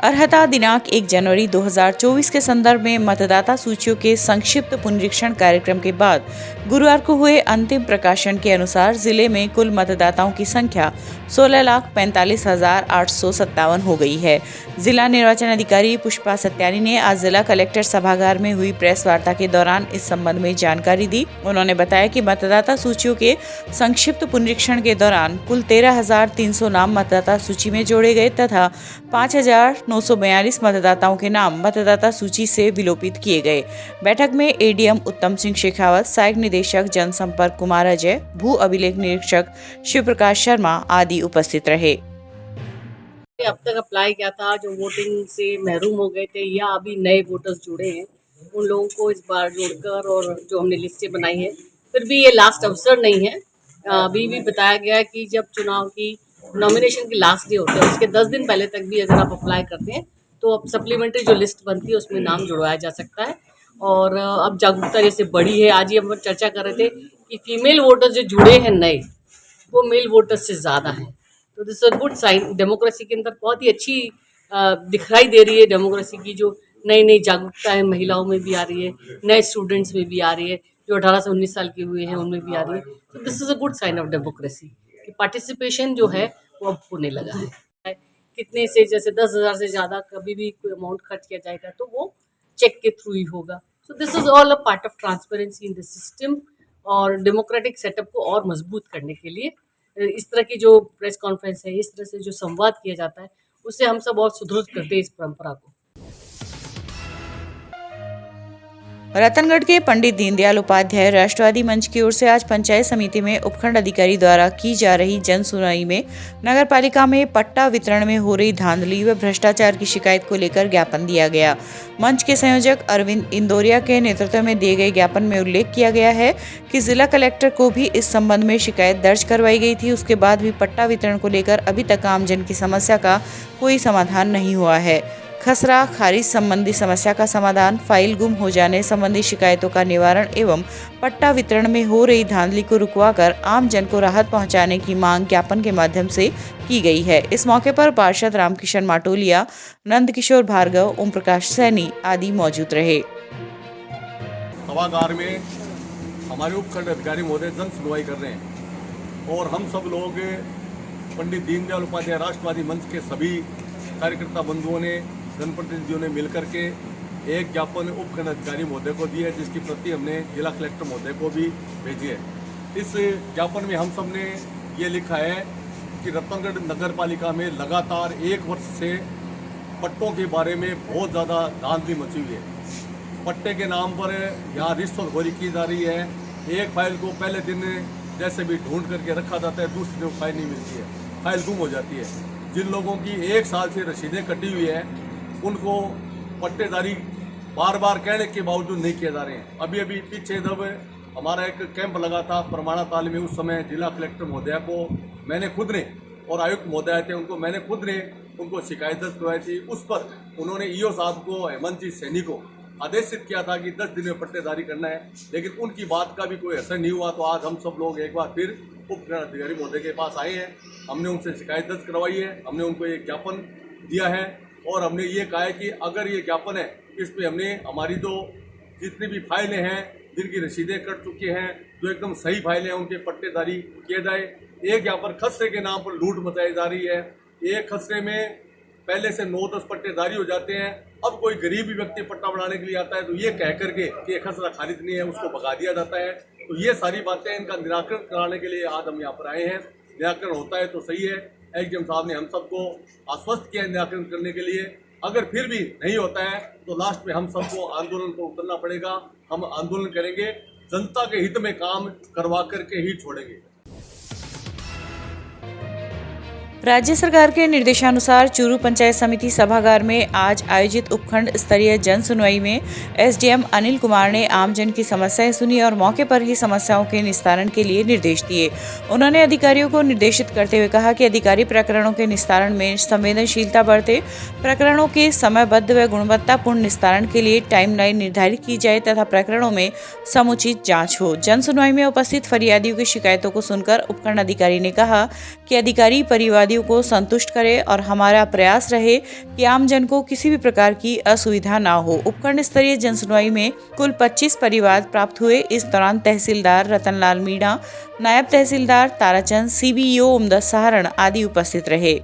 अर्हता दिनांक 1 जनवरी 2024 के संदर्भ में मतदाता सूचियों के संक्षिप्त पुनरीक्षण कार्यक्रम के बाद गुरुवार को हुए अंतिम प्रकाशन के अनुसार जिले में कुल मतदाताओं की संख्या 16,45,857 हो गई है। जिला निर्वाचन अधिकारी पुष्पा सत्यानी ने आज जिला कलेक्टर सभागार में हुई प्रेस वार्ता के दौरान इस संबंध में जानकारी दी। उन्होंने बताया कि मतदाता सूचियों के संक्षिप्त पुनरीक्षण के दौरान कुल 13,300 नाम मतदाता सूची में जोड़े गए तथा 5,942 मतदाताओं के नाम मतदाता सूची से विलोपित किए गए। बैठक में एडीएम उत्तम सिंह शेखावत, सहायक निदेशक जनसंपर्क कुमार अजय, भू अभिलेख निरीक्षक शिव प्रकाश शर्मा आदि उपस्थित रहे। अब तक अप्लाई किया था, जो वोटिंग से महरूम हो गए थे या अभी नए वोटर्स जुड़े हैं, उन लोगों को इस बार जोड़कर और जो हमने लिस्टें बनाई है, फिर भी ये लास्ट अवसर नहीं है। अभी भी बताया गया है कि जब चुनाव की नॉमिनेशन की लास्ट डे होता है उसके 10 दिन पहले तक भी अगर आप अप्लाई करते हैं तो अब सप्लीमेंट्री जो लिस्ट बनती है उसमें नाम जुड़वाया जा सकता है। और अब जागरूकता जैसे बढ़ी है, आज ही हम चर्चा कर रहे थे कि फीमेल वोटर्स जो जुड़े हैं नए, वो मेल वोटर्स से ज़्यादा हैं। तो this is a good sign. Democracy के अंदर बहुत ही अच्छी दिखाई दे रही है डेमोक्रेसी की, जो नई नई जागरूकता है महिलाओं में भी आ रही है, नए स्टूडेंट्स में भी आ रही है, जो 18 से 19 साल के हुए हैं उनमें भी आ रही है। तो this is a good sign of democracy कि पार्टिसिपेशन जो है वो अब होने लगा है। कितने से, जैसे 10,000 से ज़्यादा कभी भी कोई अमाउंट खर्च किया जाएगा तो वो चेक के थ्रू ही होगा। So this is all a part of transparency in the system और डेमोक्रेटिक सेटअप को और मजबूत करने के लिए इस तरह की जो प्रेस कॉन्फ्रेंस है, इस तरह से जो संवाद किया जाता है, उससे हम सब और सुदृढ़ करते हैं इस परंपरा को। रतनगढ़ के पंडित दीनदयाल उपाध्याय राष्ट्रवादी मंच की ओर से आज पंचायत समिति में उपखंड अधिकारी द्वारा की जा रही जन सुनवाई में नगर पालिका में पट्टा वितरण में हो रही धांधली व भ्रष्टाचार की शिकायत को लेकर ज्ञापन दिया गया। मंच के संयोजक अरविंद इंदौरिया के नेतृत्व में दिए गए ज्ञापन में उल्लेख किया गया है कि जिला कलेक्टर को भी इस संबंध में शिकायत दर्ज करवाई गई थी। उसके बाद भी पट्टा वितरण को लेकर अभी तक आमजन की समस्या का कोई समाधान नहीं हुआ है। खसरा खारिज संबंधी समस्या का समाधान, फाइल गुम हो जाने संबंधी शिकायतों का निवारण एवं पट्टा वितरण में हो रही धांधली को रुकवाकर आम जन को राहत पहुंचाने की मांग ज्ञापन के माध्यम से की गई है। इस मौके पर पार्षद रामकिशन माटोलिया, नंदकिशोर भार्गव, ओम प्रकाश सैनी आदि मौजूद रहे। सभागार में हमारे उपखंड अधिकारी महोदय जन सुनवाई कर रहे हैं और हम सब लोग पंडित दीनदयाल उपाध्याय राष्ट्रवादी मंच के सभी कार्यकर्ता बंधुओं ने, जनप्रतिनिधियों ने मिलकर के एक ज्ञापन उपखंड अधिकारी महोदय को दी है, जिसकी प्रति हमने जिला कलेक्टर महोदय को भी भेजी है। इस ज्ञापन में हम सब ने ये लिखा है कि रतनगढ़ नगर पालिका में लगातार 1 वर्ष से पट्टों के बारे में बहुत ज़्यादा धांधली मची हुई है। पट्टे के नाम पर यहाँ रिश्वतखोरी की जा रही है। एक फाइल को पहले दिन जैसे भी ढूंढ करके रखा जाता है, दूसरे दिन फाइल नहीं मिलती है, फाइल गुम हो जाती है। जिन लोगों की 1 साल से रसीदें कटी हुई है उनको पट्टेदारी बार बार कहने के बावजूद नहीं किए जा रहे हैं। अभी पीछे जब हमारा एक कैंप लगा था परमाणा ताल में, उस समय जिला कलेक्टर महोदया को मैंने खुद ने, और आयुक्त महोदय थे उनको मैंने खुद ने उनको शिकायत दर्ज करवाई थी। उस पर उन्होंने ईओ साहब को, हेमंत जी सैनी को आदेशित किया था कि 10 दिन में पट्टेदारी करना है, लेकिन उनकी बात का भी कोई असर नहीं हुआ। तो आज हम सब लोग एक बार फिर उपखंड अधिकारी महोदय के पास आए हैं। हमने उनसे शिकायत दर्ज करवाई है, हमने उनको एक ज्ञापन दिया है और हमने ये कहा है कि अगर ये ज्ञापन है, इस पे हमने हमारी जो जितनी भी फाइलें हैं, जिनकी रसीदें कट चुकी हैं, जो एकदम सही फाइलें हैं, उनके पट्टेदारी किए जाए। एक यहाँ पर खसरे के नाम पर लूट मचाई जा रही है। एक खसरे में पहले से 9-10 पट्टे जारी हो जाते हैं। अब कोई गरीब व्यक्ति पट्टा बनाने के लिए आता है तो ये कह करके कि खसरा खारिज नहीं है, उसको भगा दिया जाता है। तो ये सारी बातें, इनका निराकरण कराने के लिए आज हम यहाँ पर आए हैं। निराकरण होता है तो सही है। एसडीएम साहब ने हम सबको आश्वस्त किया निराकरण करने के लिए। अगर फिर भी नहीं होता है तो लास्ट में हम सबको आंदोलन को उतरना पड़ेगा। हम आंदोलन करेंगे, जनता के हित में काम करवा करके ही छोड़ेंगे। राज्य सरकार के निर्देशानुसार चूरू पंचायत समिति सभागार में आज आयोजित उपखंड स्तरीय जन सुनवाई में एसडीएम अनिल कुमार ने आमजन की समस्याएं सुनी और मौके पर ही समस्याओं के निस्तारण के लिए निर्देश दिए। उन्होंने अधिकारियों को निर्देशित करते हुए कहा कि अधिकारी प्रकरणों के निस्तारण में संवेदनशीलता बरते, प्रकरणों के समयबद्ध व गुणवत्तापूर्ण निस्तारण के लिए टाइमलाइन निर्धारित की जाए तथा प्रकरणों में समुचित जाँच हो। जन सुनवाई में उपस्थित फरियादियों की शिकायतों को सुनकर उपखंड अधिकारी ने कहा कि अधिकारी परिवादी आबादियों को संतुष्ट करे और हमारा प्रयास रहे कि आम जन को किसी भी प्रकार की असुविधा ना हो। उपखंड स्तरीय जनसुनवाई में कुल 25 परिवाद प्राप्त हुए। इस दौरान तहसीलदार रतनलाल मीणा, नायब तहसीलदार ताराचंद, CBO उमदत सहारण आदि उपस्थित रहे।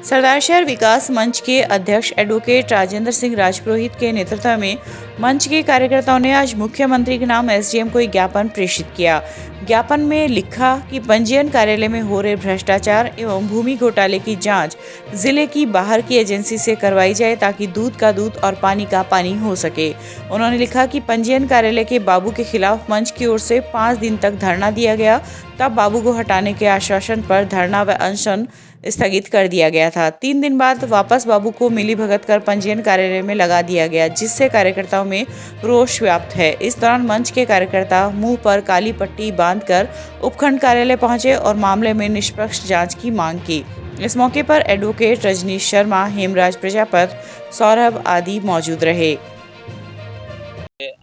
सरदार शहर विकास मंच के अध्यक्ष एडवोकेट राजेंद्र सिंह राजपुरोहित के नेतृत्व में मंच के कार्यकर्ताओं ने आज मुख्यमंत्री के नाम SDM को एक ज्ञापन प्रेषित किया। ज्ञापन में लिखा कि पंजीयन कार्यालय में हो रहे भ्रष्टाचार एवं भूमि घोटाले की जांच जिले की बाहर की एजेंसी से करवाई जाए ताकि दूध का दूध और पानी का पानी हो सके। उन्होंने लिखा कि पंजीयन कार्यालय के बाबू के खिलाफ मंच की ओर से 5 दिन तक धरना दिया गया, तब बाबू को हटाने के आश्वासन पर धरना व अनशन स्थगित कर दिया गया था। 3 दिन बाद वापस बाबू को मिलीभगत कर पंजीयन कार्यालय में लगा दिया गया, जिससे कार्यकर्ताओं में रोष व्याप्त है। इस दौरान मंच के कार्यकर्ता मुंह पर काली पट्टी बांधकर उपखंड कार्यालय पहुंचे और मामले में निष्पक्ष जांच की मांग की। इस मौके पर एडवोकेट रजनीश शर्मा, हेमराज प्रजापत, सौरभ आदि मौजूद रहे।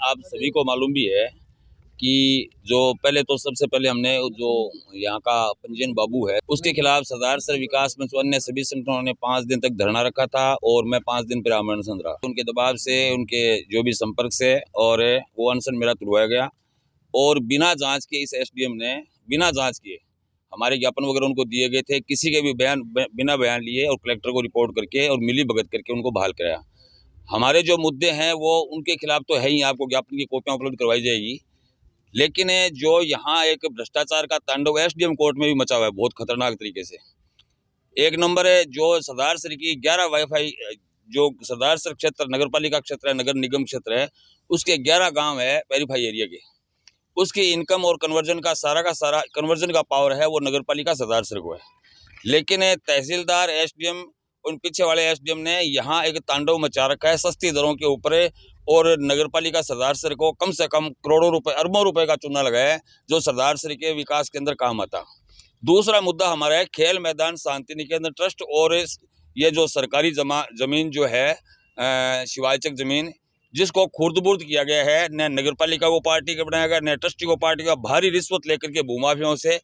आप सभी को मालूम भी है कि जो पहले तो सबसे पहले हमने जो यहाँ का पंजीयन बाबू है उसके खिलाफ सरदार शहर विकास मंच अन्य सभी संगठनों ने 5 दिन तक धरना रखा था और मैं 5 दिन पर अनशन रहा। उनके दबाव से, उनके जो भी संपर्क से और वो अनशन मेरा तुड़वाया गया और बिना जांच के इस SDM ने बिना जांच किए हमारे ज्ञापन वगैरह उनको दिए गए थे, किसी के भी बिना बयान लिए और कलेक्टर को रिपोर्ट करके और मिली भगत करके उनको बहाल कराया। हमारे जो मुद्दे हैं वो उनके खिलाफ तो है ही, आपको ज्ञापन की कॉपियाँ उपलब्ध करवाई जाएगी, लेकिन जो यहाँ एक भ्रष्टाचार का तांडव SDM कोर्ट में भी मचा हुआ है बहुत खतरनाक तरीके से। एक नंबर है जो सरदार शहर की 11 वाईफाई जो सरदार शहर क्षेत्र नगर पालिका क्षेत्र है, नगर निगम क्षेत्र है, उसके 11 गांव है वेरीफाई एरिया के, उसकी इनकम और कन्वर्जन का सारा कन्वर्जन का पावर है वो नगर पालिका सरदार शहर को है। लेकिन तहसीलदार SDM उन पीछे वाले SDM ने यहाँ एक तांडव मचा रखा है सस्ती दरों के ऊपर और नगर पालिका सरदार शहर को कम से कम करोड़ों रुपए, अरबों रुपए का चूना लगाया है जो सरदार शहर के विकास के अंदर काम आता। दूसरा मुद्दा हमारा है खेल मैदान शांति निकेतन ट्रस्ट और ये जो सरकारी जमीन जो है शिवाचक जमीन जिसको खुर्द-बुर्द किया गया है, न नगर पालिका को पार्टी का बनाया गया, न ट्रस्टी को पार्टी का, भारी रिश्वत लेकर के भूमाफियों से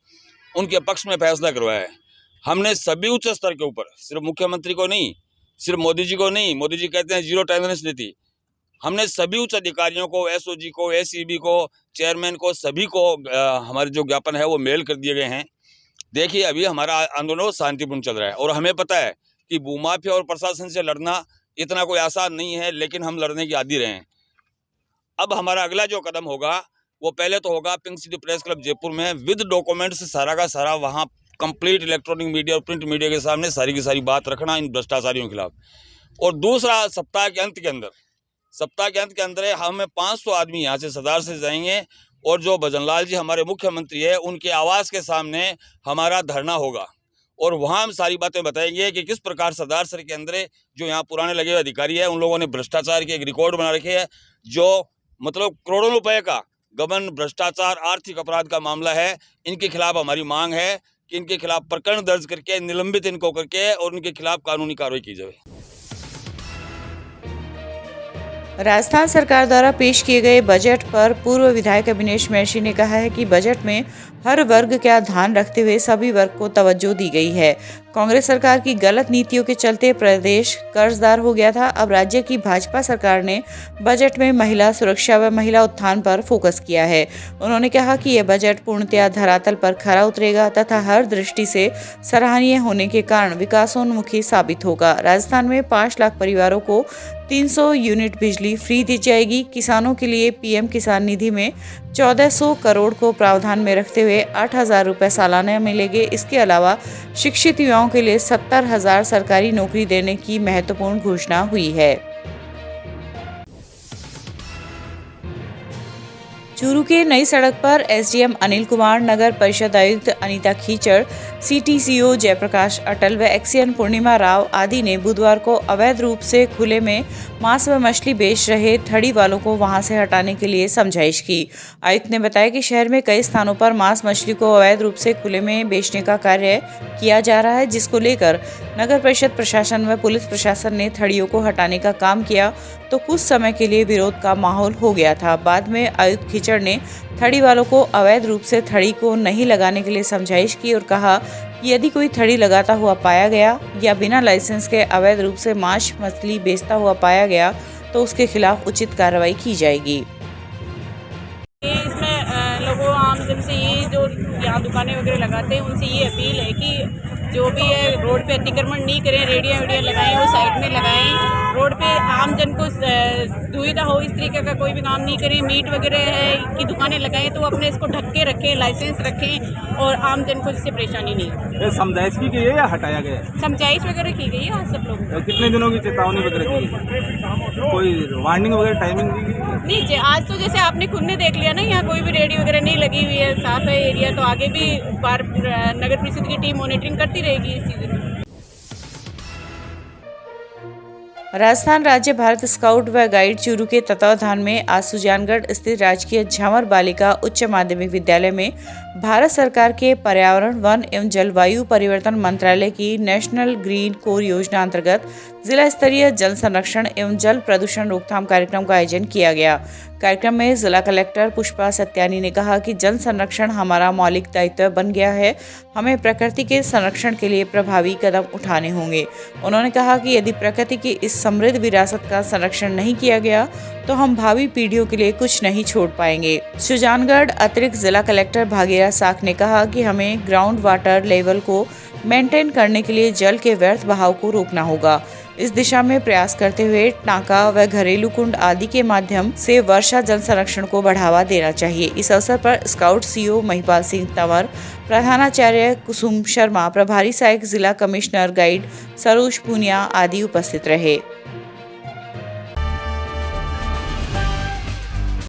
उनके पक्ष में फैसला करवाया है। हमने सभी उच्च स्तर के ऊपर, सिर्फ मुख्यमंत्री को नहीं, सिर्फ मोदी जी को नहीं, मोदी जी कहते हैं 0 टॉलरेंस नीति, हमने सभी उच्च अधिकारियों को, SOG को, SEB को, चेयरमैन को, सभी को हमारे जो ज्ञापन है वो मेल कर दिए गए हैं। देखिए अभी हमारा आंदोलन शांतिपूर्ण चल रहा है और हमें पता है कि भूमाफिया और प्रशासन से लड़ना इतना कोई आसान नहीं है, लेकिन हम लड़ने की आदी रहे हैं। अब हमारा अगला जो कदम होगा वो पहले तो होगा pink city press club Jaipur में विद डॉक्यूमेंट्स सारा का सारा वहाँ कंप्लीट इलेक्ट्रॉनिक मीडिया और प्रिंट मीडिया के सामने सारी की सारी बात रखना इन भ्रष्टाचारियों के खिलाफ। और दूसरा सप्ताह के अंत के अंदर हम 500 आदमी यहाँ से सरदार से जाएंगे और जो भजनलाल जी हमारे मुख्यमंत्री है उनके आवास के सामने हमारा धरना होगा और वहाँ हम सारी बातें बताएंगे कि किस प्रकार सरदार शहर के अंदर जो यहाँ पुराने लगे हुए अधिकारी है उन लोगों ने भ्रष्टाचार के एक रिकॉर्ड बना रखे है जो मतलब करोड़ों रुपए का गबन, भ्रष्टाचार, आर्थिक अपराध का मामला है। इनके खिलाफ हमारी मांग है कि इनके खिलाफ प्रकरण दर्ज करके निलंबित इनको करके और उनके खिलाफ कानूनी कार्रवाई की जाए। राजस्थान सरकार द्वारा पेश किए गए बजट पर पूर्व विधायक अभिनेश महर्षि ने कहा है कि बजट में हर वर्ग का ध्यान रखते हुए सभी वर्ग को तवज्जो दी गई है। कांग्रेस सरकार की गलत नीतियों के चलते प्रदेश कर्जदार हो गया था। अब राज्य की भाजपा सरकार ने बजट में महिला सुरक्षा व महिला उत्थान पर फोकस किया है। उन्होंने कहा कि यह बजट पूर्णतया धरातल पर खरा उतरेगा तथा हर दृष्टि से सराहनीय होने के कारण विकासोन्मुखी साबित होगा। राजस्थान में 5 लाख परिवारों को 300 यूनिट बिजली फ्री दी जाएगी। किसानों के लिए PM किसान निधि में 1400 करोड़ को प्रावधान में रखते हुए 8,000 रुपये सालाना मिलेंगे। इसके अलावा शिक्षित युवाओं के लिए 70,000 सरकारी नौकरी देने की महत्वपूर्ण घोषणा हुई है। चूरू के नई सड़क पर SDM अनिल कुमार, नगर परिषद आयुक्त अनीता खीचड़, CTCO जयप्रकाश अटल व एक्सियन पूर्णिमा राव आदि ने बुधवार को अवैध रूप से खुले में मांस व मछली बेच रहे ठड़ी वालों को वहां से हटाने के लिए समझाइश की। आयुक्त ने बताया कि शहर में कई स्थानों पर मांस मछली को अवैध रूप से खुले में बेचने का कार्य किया जा रहा है, जिसको लेकर नगर परिषद प्रशासन व पुलिस प्रशासन ने ठड़ियों को हटाने का काम किया तो कुछ समय के लिए विरोध का माहौल हो गया था। बाद में आयुक्त खीचड़ कमिश्नर ने थड़ी वालों को अवैध रूप से थड़ी को नहीं लगाने के लिए समझाइश की और कहा कि यदि कोई थड़ी लगाता हुआ पाया गया या बिना लाइसेंस के अवैध रूप से मांस मछली बेचता हुआ पाया गया तो उसके खिलाफ उचित कार्रवाई की जाएगी। इसमें लोगों आम जन से ये जो यहाँ दुकानें वगैरह लगाते हैं उनसे ये अपील है कि जो भी है रोड पे अतिक्रमण नहीं करें, रेडियाँ लगाएं, वो साइड में लगाएं। रोड पे आम जन को दुविधा हो इस तरीके का कोई भी काम नहीं करें। मीट वगैरह है की दुकानें लगाएं तो अपने इसको ढक के रखें, लाइसेंस रखें और आम जन को इससे परेशानी नहीं हो। समझाइश की गई है या हटाया गया है? समझाइश वगैरह की गई है आज सब लोगों को। कितने दिनों की चेतावनी वगैरह दी है? कोई वार्निंग वगैरह टाइमिंग दी गई? नहीं, आज तो जैसे आपने खुद ने देख लिया ना, यहाँ कोई भी रेडी वगैरह नहीं लगी हुई है, साफ है एरिया, तो आगे भी बार नगर परिषद की टीम मॉनिटरिंग करती रहेगी इस चीज़ में। राजस्थान राज्य भारत स्काउट व गाइड चूरू के तत्वावधान में आज सुजानगढ़ स्थित राजकीय झांवर बालिका उच्च माध्यमिक विद्यालय में भारत सरकार के पर्यावरण, वन एवं जलवायु परिवर्तन मंत्रालय की नेशनल ग्रीन कोर योजना अंतर्गत जिला स्तरीय जल संरक्षण एवं जल प्रदूषण रोकथाम कार्यक्रम का आयोजन किया गया। कार्यक्रम में जिला कलेक्टर पुष्पा सत्यानी ने कहा कि जल संरक्षण हमारा मौलिक दायित्व बन गया है, हमें प्रकृति के संरक्षण के लिए प्रभावी कदम उठाने होंगे। उन्होंने कहा कि यदि प्रकृति की इस समृद्ध विरासत का संरक्षण नहीं किया गया तो हम भावी पीढ़ियों के लिए कुछ नहीं छोड़ पाएंगे। सुजानगढ़ अतिरिक्त जिला कलेक्टर भागीरा साख ने कहा कि हमें ग्राउंड वाटर लेवल को मेंटेन करने के लिए जल के व्यर्थ बहाव को रोकना होगा। इस दिशा में प्रयास करते हुए टांका व घरेलू कुंड आदि के माध्यम से वर्षा जल संरक्षण को बढ़ावा देना चाहिए। इस अवसर पर स्काउट सीओ महिपाल सिंह तंवर, प्रधानाचार्य कुसुम शर्मा, प्रभारी सहायक जिला कमिश्नर गाइड सरोज पूनिया आदि उपस्थित रहे।